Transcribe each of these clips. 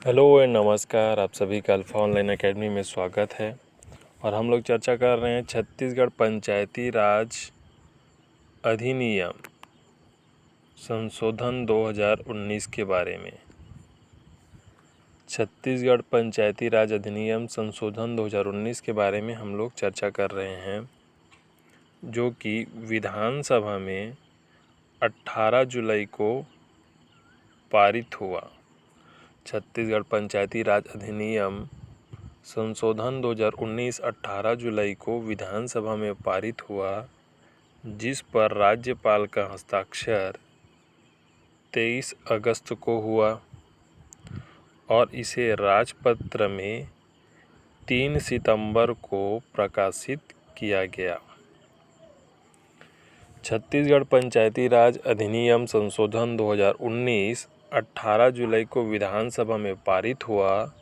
Hello and नमस्कार। आप सभी का अल्फा ऑनलाइन एकेडमी में स्वागत है। और हम लोग चर्चा कर रहे हैं छत्तीसगढ़ पंचायती राज अधिनियम संशोधन 2019 के बारे में। छत्तीसगढ़ पंचायती राज अधिनियम संशोधन 2019 के बारे में हम लोग चर्चा कर रहे हैं, जो कि विधानसभा में 18 जुलाई को पारित हुआ। छत्तीसगढ़ पंचायती राज अधिनियम संशोधन 2019 18 जुलाई को विधानसभा में पारित हुआ, जिस पर राज्यपाल का हस्ताक्षर 23 अगस्त को हुआ और इसे राजपत्र में 3 सितंबर को प्रकाशित किया गया। छत्तीसगढ़ पंचायती राज अधिनियम संशोधन 2019 18 जुलाई को विधानसभा में पारित हुआ,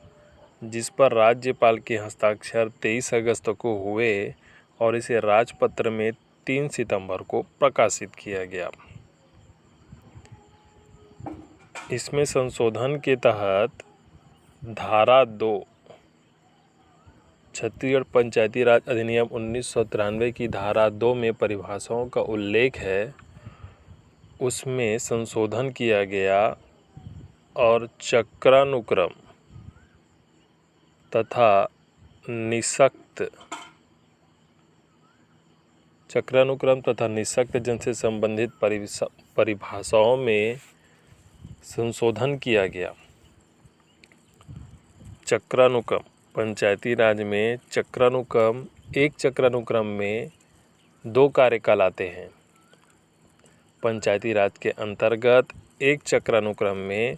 जिस पर राज्यपाल के हस्ताक्षर 23 अगस्त को हुए और इसे राजपत्र में 3 सितंबर को प्रकाशित किया गया। इसमें संशोधन के तहत धारा 2 छत्तीसगढ़ पंचायती राज अधिनियम 1993 की धारा 2 में परिभाषाओं का उल्लेख है, उसमें संशोधन किया गया और चक्रानुक्रम तथा निःशक्त जन से संबंधित परिभाषाओं में संशोधन किया गया। चक्रानुक्रम पंचायती राज में एक चक्रानुक्रम में 2 कार्यकाल आते हैं। पंचायती राज के अंतर्गत एक चक्रानुक्रम में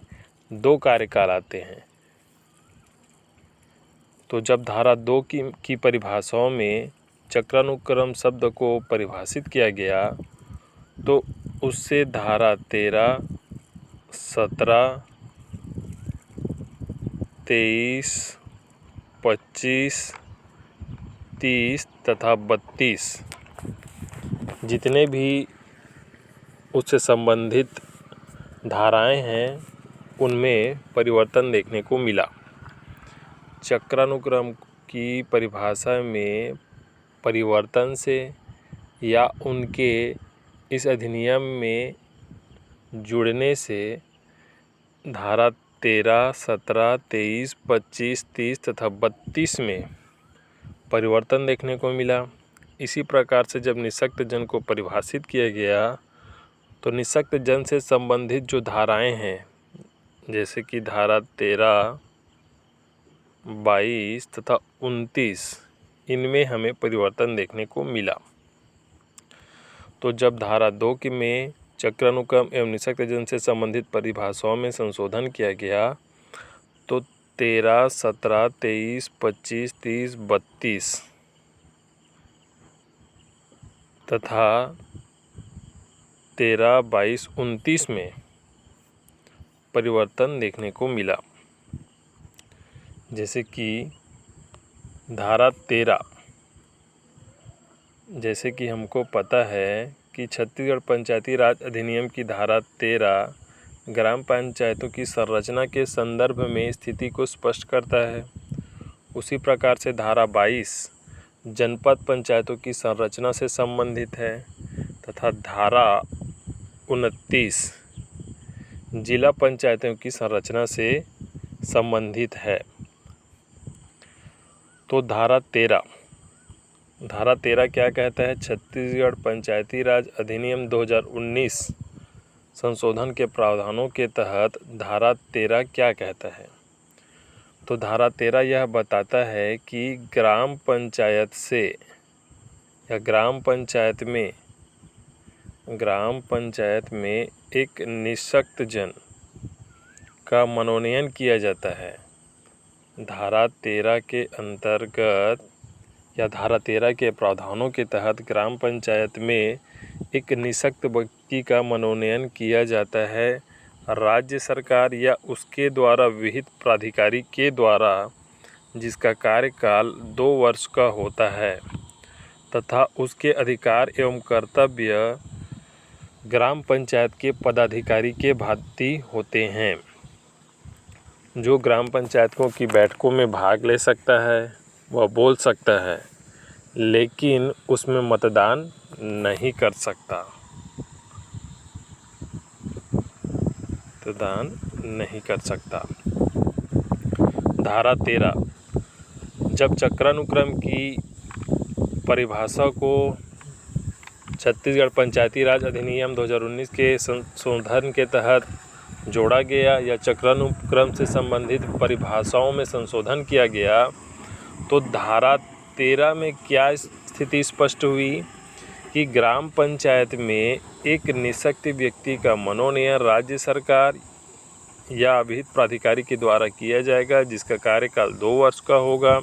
2 कार्यकाल आते हैं। तो जब धारा 2 की परिभाषाओं में चक्रानुक्रम शब्द को परिभाषित किया गया, तो उससे धारा 13, 17, 23, 25, 30 तथा 32 जितने भी उससे संबंधित धाराएं हैं, उनमें परिवर्तन देखने को मिला। चक्रानुक्रम की परिभाषा में परिवर्तन से या उनके इस अधिनियम में जुड़ने से धारा 13, 17, 23, 25, 30 तथा 32 में परिवर्तन देखने को मिला। इसी प्रकार से जब निःशक्त जन को परिभाषित किया गया, तो निःशक्त जन से संबंधित जो धाराएं हैं, जैसे कि धारा 13, 22 तथा 29, इनमें हमें परिवर्तन देखने को मिला। तो जब धारा 2 में चक्रानुक्रम एवं निःशक्त जन से संबंधित परिभाषाओं में संशोधन किया गया, तो 13, 17, 23, 25, 30, 32 तथा 13, 22, 29 में परिवर्तन देखने को मिला। जैसे कि धारा 13, जैसे कि हमको पता है कि छत्तीसगढ़ पंचायती राज अधिनियम की धारा 13 ग्राम पंचायतों की संरचना के संदर्भ में स्थिति को स्पष्ट करता है। उसी प्रकार से धारा 22 जनपद पंचायतों की संरचना से संबंधित है तथा धारा 29 जिला पंचायतों की संरचना से संबंधित है। तो धारा 13 क्या कहता है? छत्तीसगढ़ पंचायती राज अधिनियम 2019 संशोधन के प्रावधानों के तहत धारा 13 क्या कहता है? तो धारा 13 यह बताता है कि ग्राम पंचायत से या ग्राम पंचायत में एक निःशक्त जन का मनोनयन किया जाता है। धारा 13 के अंतर्गत या धारा 13 के प्रावधानों के तहत ग्राम पंचायत में एक निःशक्त व्यक्ति का मनोनयन किया जाता है राज्य सरकार या उसके द्वारा विहित प्राधिकारी के द्वारा, जिसका कार्यकाल 2 वर्ष का होता है तथा उसके अधिकार एवं कर्तव्य ग्राम पंचायत के पदाधिकारी के भांति होते हैं। जो ग्राम पंचायतों की बैठकों में भाग ले सकता है वह बोल सकता है, लेकिन उसमें मतदान नहीं कर सकता। मतदान नहीं कर सकता। धारा 13, जब चक्रानुक्रम की परिभाषा को छत्तीसगढ़ पंचायती राज अधिनियम 2019 के संशोधन के तहत जोड़ा गया या चक्रानुक्रम से संबंधित परिभाषाओं में संशोधन किया गया, तो धारा 13 में क्या स्थिति स्पष्ट हुई कि ग्राम पंचायत में एक निःशक्त व्यक्ति का मनोनयन राज्य सरकार या विहित प्राधिकारी के द्वारा किया जाएगा, जिसका कार्यकाल 2 वर्ष का होगा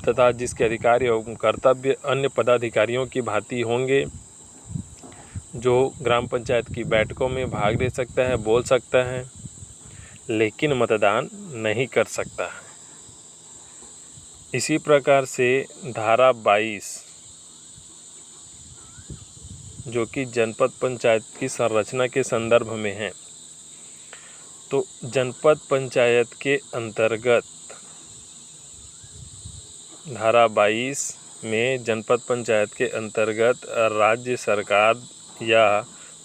तथा जिसके अधिकार एवं कर्तव्य अन्य पदाधिकारियों की भांति होंगे। जो ग्राम पंचायत की बैठकों में भाग ले सकता है, बोल सकता है, लेकिन मतदान नहीं कर सकता है। इसी प्रकार से धारा 22, जो कि जनपद पंचायत की संरचना के संदर्भ में है, तो जनपद पंचायत के अंतर्गत धारा 22 में जनपद पंचायत के अंतर्गत राज्य सरकार या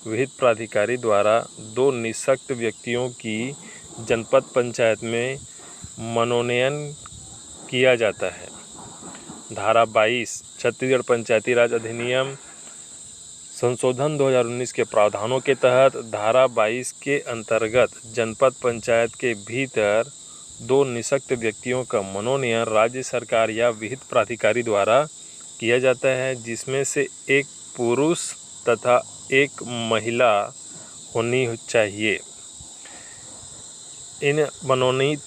विहित प्राधिकारी द्वारा 2 निःशक्त व्यक्तियों की जनपद पंचायत में मनोनयन किया जाता है। धारा 22 छत्तीसगढ़ पंचायती राज अधिनियम संशोधन 2019 के प्रावधानों के तहत धारा 22 के अंतर्गत जनपद पंचायत के भीतर 2 निःशक्त व्यक्तियों का मनोनयन राज्य सरकार या विहित प्राधिकारी द्वारा किया जाता है, जिसमें से एक पुरुष तथा एक महिला होनी चाहिए। इन मनोनीत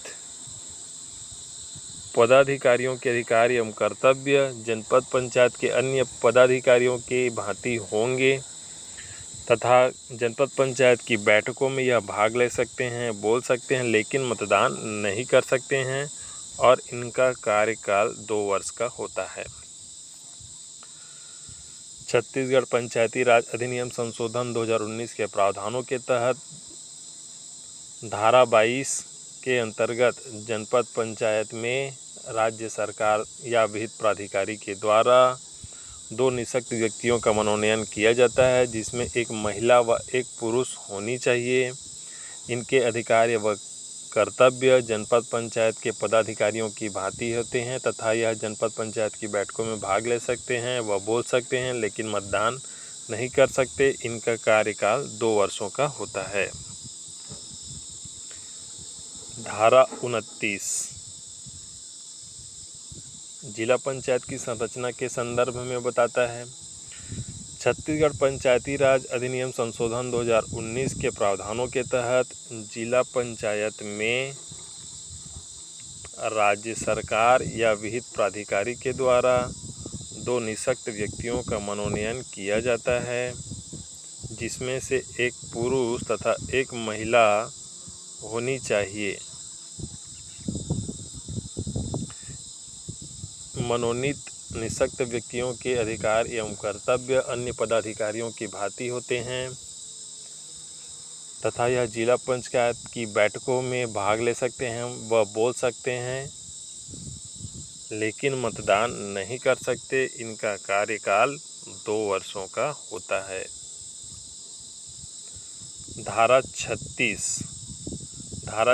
पदाधिकारियों के अधिकार एवं कर्तव्य जनपद पंचायत के अन्य पदाधिकारियों के भांति होंगे तथा जनपद पंचायत की बैठकों में यह भाग ले सकते हैं, बोल सकते हैं, लेकिन मतदान नहीं कर सकते हैं और इनका कार्यकाल 2 वर्ष का होता है। छत्तीसगढ़ पंचायती राज अधिनियम संशोधन 2019 के प्रावधानों के तहत धारा 22 के अंतर्गत जनपद पंचायत में राज्य सरकार या विहित प्राधिकारी के द्वारा 2 निःशक्त व्यक्तियों का मनोनयन किया जाता है, जिसमें एक महिला व एक पुरुष होनी चाहिए। इनके अधिकार व कर्तव्य जनपद पंचायत के पदाधिकारियों की भांति होते हैं तथा यह जनपद पंचायत की बैठकों में भाग ले सकते हैं व बोल सकते हैं, लेकिन मतदान नहीं कर सकते। इनका कार्यकाल 2 वर्षों का होता है। धारा 29 जिला पंचायत की संरचना के संदर्भ में बताता है। छत्तीसगढ़ पंचायती राज अधिनियम संशोधन 2019 के प्रावधानों के तहत जिला पंचायत में राज्य सरकार या विहित प्राधिकारी के द्वारा 2 निःशक्त व्यक्तियों का मनोनयन किया जाता है, जिसमें से एक पुरुष तथा एक महिला होनी चाहिए। मनोनीत निःशक्त व्यक्तियों के अधिकार एवं कर्तव्य अन्य पदाधिकारियों की भांति होते हैं तथा यह जिला पंचायत की बैठकों में भाग ले सकते हैं व बोल सकते हैं, लेकिन मतदान नहीं कर सकते। इनका कार्यकाल 2 वर्षों का होता है। धारा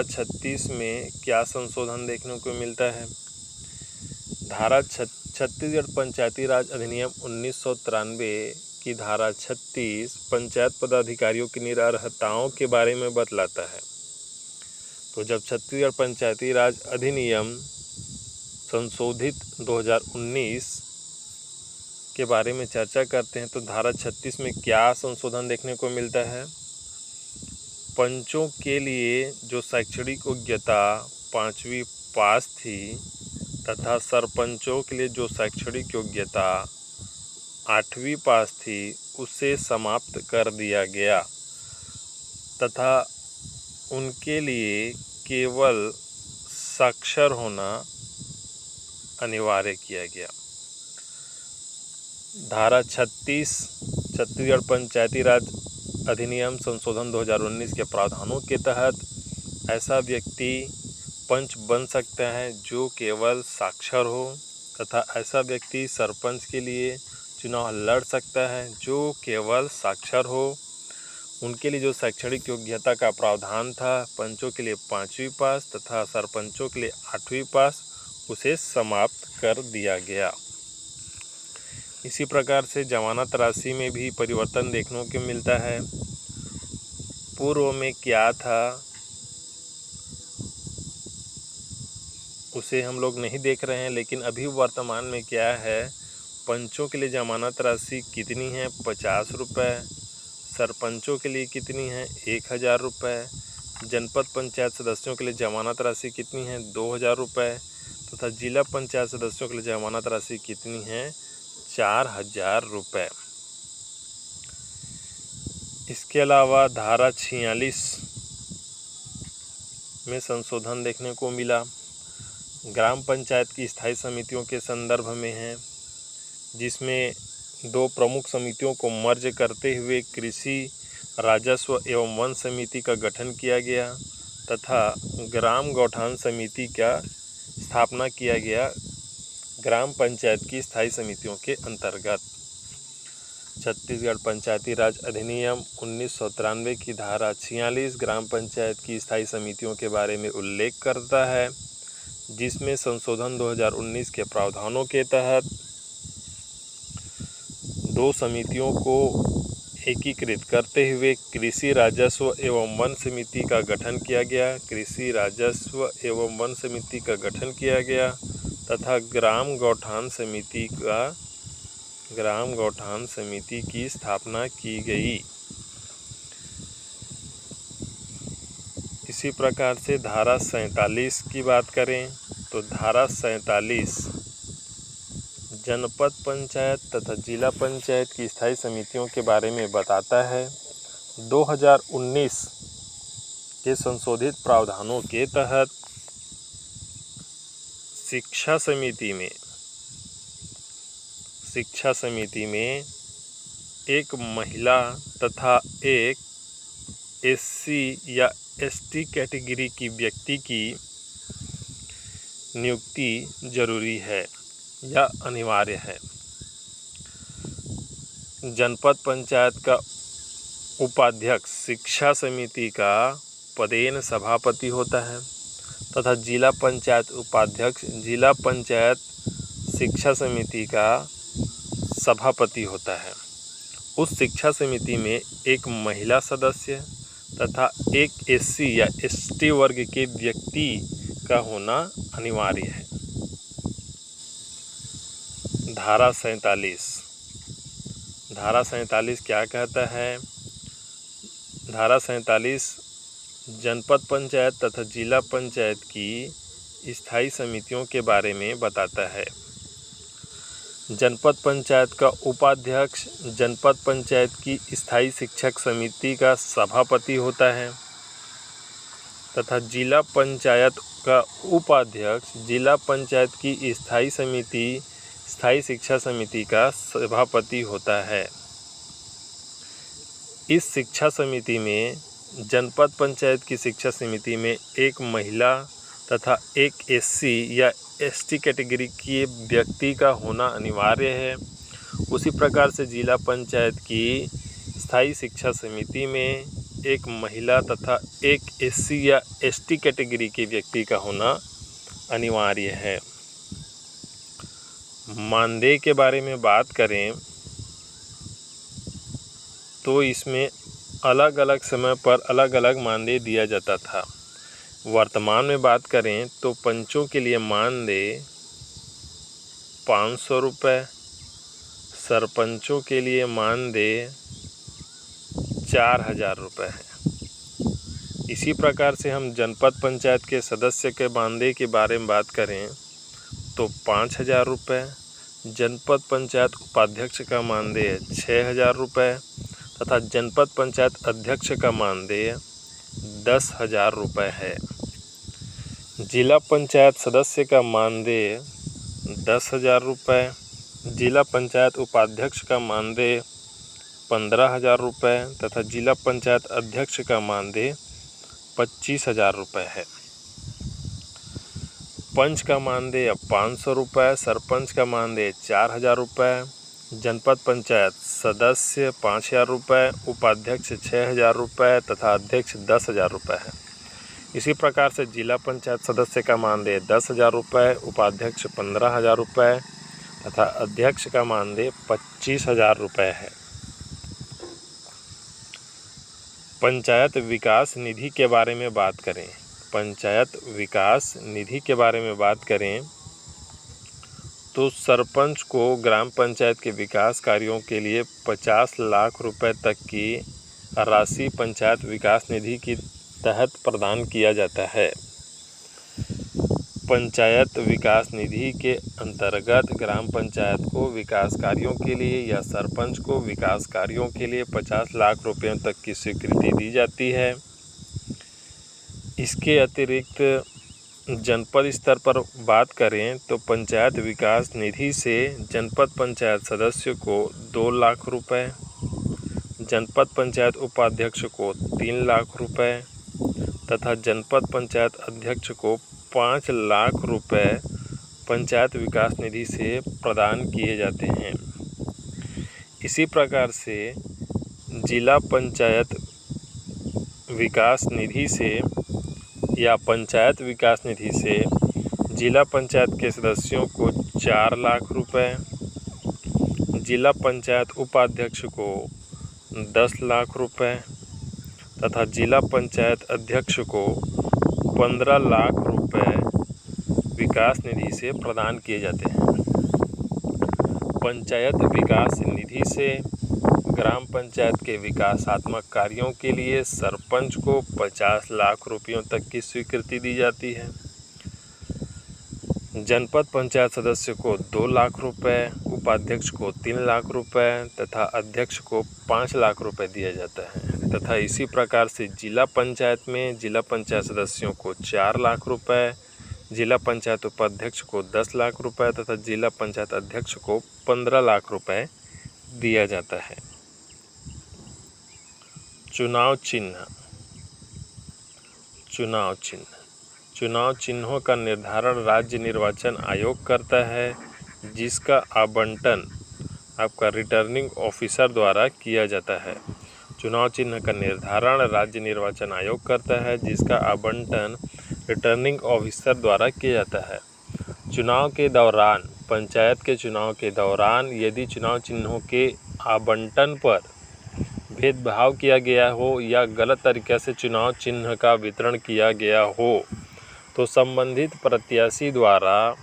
36 में क्या संशोधन देखने को मिलता है। धारा छत्तीसगढ़ पंचायती राज अधिनियम 1993 की धारा 36 पंचायत पदाधिकारियों की निरर्हताओं के बारे में बतलाता है। तो जब छत्तीसगढ़ पंचायती राज अधिनियम संशोधित 2019 के बारे में चर्चा करते हैं, तो धारा 36 में क्या संशोधन देखने को मिलता है। पंचों के लिए जो शैक्षणिक योग्यता 5वीं पास थी तथा सरपंचों के लिए जो शैक्षणिक योग्यता 8वीं पास थी, उसे समाप्त कर दिया गया तथा उनके लिए केवल साक्षर होना अनिवार्य किया गया। धारा 36 छत्तीसगढ़ पंचायती राज अधिनियम संशोधन 2019 के प्रावधानों के तहत ऐसा व्यक्ति पंच बन सकता है जो केवल साक्षर हो, तथा ऐसा व्यक्ति सरपंच के लिए चुनाव लड़ सकता है जो केवल साक्षर हो। उनके लिए जो शैक्षणिक योग्यता का प्रावधान था, पंचों के लिए 5वीं पास तथा सरपंचों के लिए 8वीं पास, उसे समाप्त कर दिया गया। इसी प्रकार से जमानत राशि में भी परिवर्तन देखने को मिलता है। पूर्व में क्या था उसे हम लोग नहीं देख रहे हैं, लेकिन अभी वर्तमान में क्या है, पंचों के लिए जमानत राशि कितनी है, 50 रुपये। सरपंचों के लिए कितनी है, 1000 रुपये। जनपद पंचायत सदस्यों के लिए जमानत राशि कितनी है, 2000 रुपये। तथा जिला पंचायत सदस्यों के लिए जमानत राशि कितनी है, 4000 रुपये। इसके अलावा धारा 46 में संशोधन देखने को मिला। ग्राम पंचायत की स्थायी समितियों के संदर्भ में है, जिसमें 2 प्रमुख समितियों को मर्ज करते हुए कृषि राजस्व एवं वन समिति का गठन किया गया तथा ग्राम गौठान समिति का स्थापना किया गया ग्राम पंचायत की स्थायी समितियों के अंतर्गत। छत्तीसगढ़ पंचायती राज अधिनियम 1993 की धारा 46 ग्राम पंचायत की स्थायी समितियों के बारे में उल्लेख करता है, जिसमें संशोधन 2019 के प्रावधानों के तहत 2 समितियों को एकीकृत करते हुए कृषि राजस्व एवं वन समिति का गठन किया गया। कृषि राजस्व एवं वन समिति का गठन किया गया तथा ग्राम गौठान समिति की स्थापना की गई। इसी प्रकार से धारा 47 की बात करें तो धारा 47 जनपद पंचायत तथा जिला पंचायत की स्थायी समितियों के बारे में बताता है। 2019 के संशोधित प्रावधानों के तहत शिक्षा समिति में एक महिला तथा एक एससी या एसटी कैटेगरी की व्यक्ति की नियुक्ति जरूरी है या अनिवार्य है। जनपद पंचायत का उपाध्यक्ष शिक्षा समिति का पदेन सभापति होता है तथा जिला पंचायत उपाध्यक्ष जिला पंचायत शिक्षा समिति का सभापति होता है। उस शिक्षा समिति में एक महिला सदस्य तथा एक एससी या एसटी वर्ग के व्यक्ति का होना अनिवार्य है। धारा 47 क्या कहता है? धारा 47 जनपद पंचायत तथा जिला पंचायत की स्थायी समितियों के बारे में बताता है। जनपद पंचायत का उपाध्यक्ष जनपद पंचायत की स्थायी शिक्षक समिति का सभापति होता है तथा जिला पंचायत का उपाध्यक्ष जिला पंचायत की स्थायी शिक्षा समिति का सभापति होता है। इस शिक्षा समिति में जनपद पंचायत की शिक्षा समिति में एक महिला तथा एक एससी या एसटी कैटेगरी के व्यक्ति का होना अनिवार्य है। उसी प्रकार से जिला पंचायत की स्थायी शिक्षा समिति में एक महिला तथा एक एससी या एसटी कैटेगरी के व्यक्ति का होना अनिवार्य है। मानदेय के बारे में बात करें तो इसमें अलग अलग समय पर अलग अलग मानदेय दिया जाता था। वर्तमान में बात करें तो पंचों के लिए मानदेय 500 रुपये, सरपंचों के लिए मानदेय 4000 रुपये है। इसी प्रकार से हम जनपद पंचायत के सदस्य के मानदेय के बारे में बात करें तो 5000 रुपये, जनपद पंचायत उपाध्यक्ष का मानदेय 6000 रुपये तथा जनपद पंचायत अध्यक्ष का मानदेय 10,000 रुपये है। जिला पंचायत सदस्य का मानदेय 10,000 रुपये, जिला पंचायत उपाध्यक्ष का मानदेय 15,000 रुपये तथा जिला पंचायत अध्यक्ष का मानदेय 25,000 रुपये है। पंच का मानदेय 500 रुपये, सरपंच का मानदेय 4,000 रुपये, जनपद पंचायत सदस्य 5,000 रुपये, उपाध्यक्ष 6,000 रुपये तथा अध्यक्ष 10,000 रुपये है। इसी प्रकार से जिला पंचायत सदस्य का मानदेय 10,000 रुपये, उपाध्यक्ष 15,000 रुपये तथा अध्यक्ष का मानदेय 25,000 रुपये है। पंचायत विकास निधि के बारे में बात करें। पंचायत विकास निधि के बारे में बात करें तो सरपंच को ग्राम पंचायत के विकास कार्यों के लिए 50 लाख रुपए तक की राशि पंचायत विकास निधि के तहत प्रदान किया जाता है। पंचायत विकास निधि के अंतर्गत ग्राम पंचायत को विकास कार्यों के लिए या सरपंच को विकास कार्यों के लिए 50 लाख रुपयों तक की स्वीकृति दी जाती है। इसके अतिरिक्त जनपद स्तर पर बात करें तो पंचायत विकास निधि से जनपद पंचायत सदस्य को 2 लाख रुपए, जनपद पंचायत उपाध्यक्ष को 3 लाख रुपए तथा जनपद पंचायत अध्यक्ष को 5 लाख रुपए पंचायत विकास निधि से प्रदान किए जाते हैं। इसी प्रकार से जिला पंचायत विकास निधि से या पंचायत विकास निधि से जिला पंचायत के सदस्यों को 4 लाख रुपए, जिला पंचायत उपाध्यक्ष को 10 लाख रुपए तथा जिला पंचायत अध्यक्ष को 15 लाख रुपए विकास निधि से प्रदान किए जाते हैं। पंचायत विकास निधि से ग्राम पंचायत के विकासात्मक कार्यों के लिए सरपंच को 50 लाख रुपयों तक की स्वीकृति दी जाती है। जनपद पंचायत सदस्य को 2 लाख रुपए, उपाध्यक्ष को 3 लाख रुपए तथा अध्यक्ष को 5 लाख रुपए दिया जाता है तथा इसी प्रकार से जिला पंचायत में जिला पंचायत सदस्यों को 4 लाख रुपए, जिला पंचायत उपाध्यक्ष को 10 लाख रुपए तथा जिला पंचायत अध्यक्ष को 15 लाख रुपए दिया जाता है। चुनाव चिन्ह। चुनाव चिन्हों का निर्धारण राज्य निर्वाचन आयोग करता है, जिसका आवंटन आपका रिटर्निंग ऑफिसर द्वारा किया जाता है। चुनाव चिन्ह का निर्धारण राज्य निर्वाचन आयोग करता है, जिसका आवंटन रिटर्निंग ऑफिसर द्वारा किया जाता है। चुनाव के दौरान, पंचायत के चुनाव के दौरान यदि चुनाव चिन्हों के आवंटन पर भेदभाव किया गया हो या गलत तरीके से चुनाव चिन्ह का वितरण किया गया हो तो संबंधित प्रत्याशी द्वारा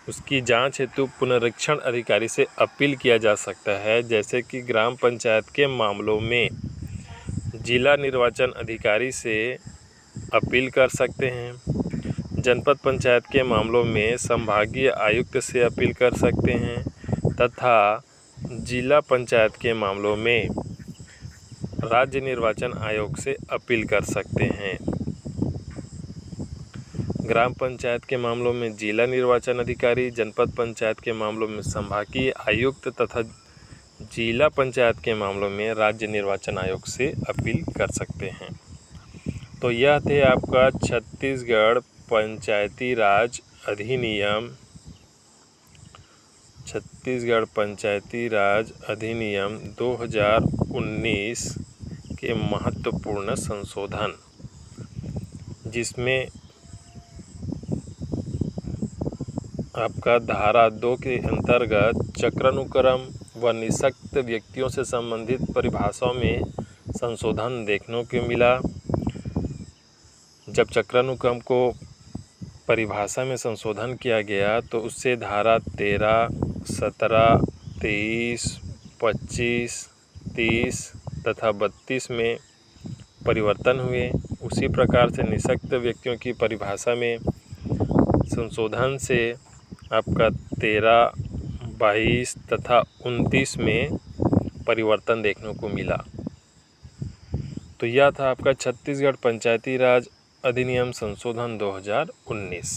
उसकी जांच हेतु पुनरीक्षण अधिकारी से अपील किया जा सकता है। जैसे कि ग्राम पंचायत के मामलों में जिला निर्वाचन अधिकारी से अपील कर सकते हैं, जनपद पंचायत के मामलों में संभागीय आयुक्त से अपील कर सकते हैं तथा जिला पंचायत के मामलों में राज्य निर्वाचन आयोग से अपील कर सकते हैं। ग्राम पंचायत के मामलों में जिला निर्वाचन अधिकारी, जनपद पंचायत के मामलों में संभागीय आयुक्त तथा जिला पंचायत के मामलों में राज्य निर्वाचन आयोग से अपील कर सकते हैं। तो यह थे आपका छत्तीसगढ़ पंचायती राज अधिनियम 2019 के महत्वपूर्ण संशोधन, जिसमें आपका धारा 2 के अंतर्गत चक्रानुक्रम व निःशक्त व्यक्तियों से संबंधित परिभाषाओं में संशोधन देखने को मिला। जब चक्रानुक्रम को परिभाषा में संशोधन किया गया तो उससे धारा 13, 17, 23, 25, 30 तथा 32 में परिवर्तन हुए। उसी प्रकार से निःशक्त व्यक्तियों की परिभाषा में संशोधन से आपका 13, 22 तथा 29 में परिवर्तन देखने को मिला। तो यह था आपका छत्तीसगढ़ पंचायती राज अधिनियम संशोधन 2019।